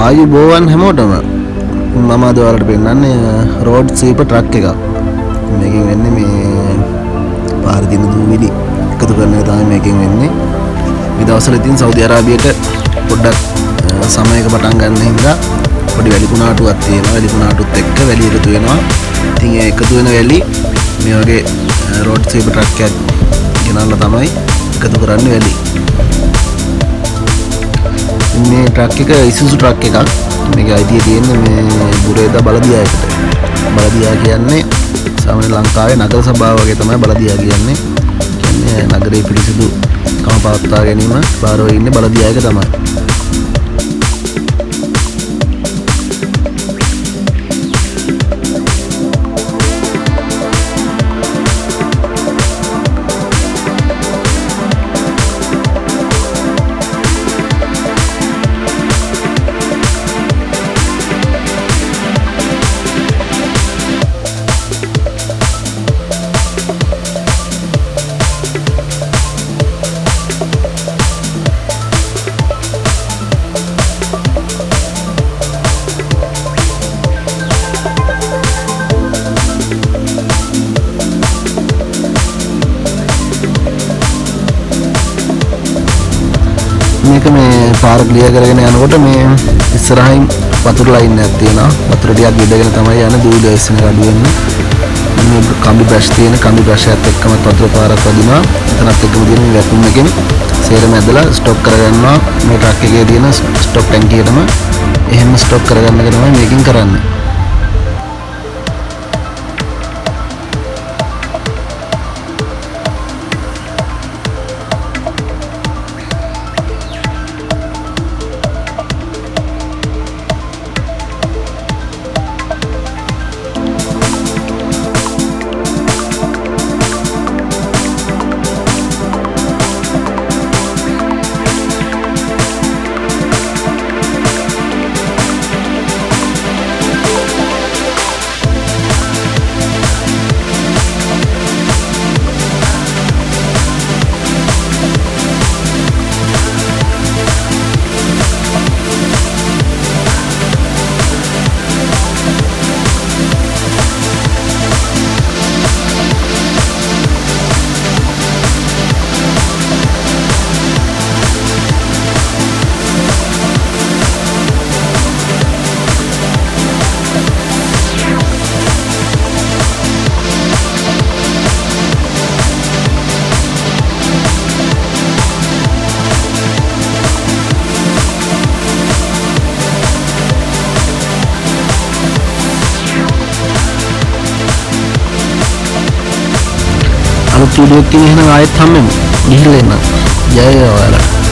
ආයුබෝවන් හැමෝටම මම අද ඔයාලට පෙන්නන්නේ රෝඩ් ස්වීපර් ට්‍රක් එකක්. මේකෙන් වෙන්නේ මේ පාරේ තියෙන දූවිලි එකතු කරන එක තමයි මේකෙන් වෙන්නේ. මේ දවස්වල ඉතින් සෞදි අරාබියට පොඩ්ඩක් සමයක පටන් ගන්න හින්දා පොඩි වැලි කුණාටුවක් තියෙනවා. වැලි කුණාටුත් එක්ක වැලි එකතු වෙනවා. ඉතින් ඒ එකතු වෙන වැලි මේ වගේ රෝඩ් ස්වීපර් ට්‍රක් එකක් ගෙනල්ලා තමයි එකතු කරන්නේ වැලි. මේ ට්‍රක් එක ඉසුසු ට්‍රක් එකක්. මේක අයිතිය තියෙන්නේ මේ බුරේදා බලදියායකට. බලදියා කියන්නේ සාමාන්‍ය ලංකාවේ නගර සභාව වගේ තමයි බලදියා කියන්නේ. කියන්නේ නගරයේ පිරිසිදු කම පවත්වා ගැනීම බාරව ඉන්නේ බලදියායක තමයි. මේක මේ පාර ක්ලියර් කරගෙන යනකොට මේ ඉස්සරහින් වතුර ලයින් එකක් තියෙනවා. වතුර ටිකක් ඉදගෙන තමයි යන්නේ දූවිලි ඇස්සෙන අඩු වෙන්නේ. මේ කම්බි බ්‍රෂ් තියෙන කම්බි බ්‍රෂ් එකත් එක්කම වතුර පාරක් වදිනවා. එතනත් එක්කම තියෙන මේ වැකුම් එකෙන් සේරම ඇදලා ස්ටොප් කරගන්නවා. මේ ට්‍රක් එකේ තියෙන ස්ටොප් ටැංකියටම එහෙම ස්ටොප් කරගන්න එක තමයි මේකෙන් කරන්නේ. අලුත් වීඩියෝ එකකින් එහෙනම් ආයෙත් හම්බෙමු. ගිහිල්ලා එන්න. ජය වේවා ඔයාලට.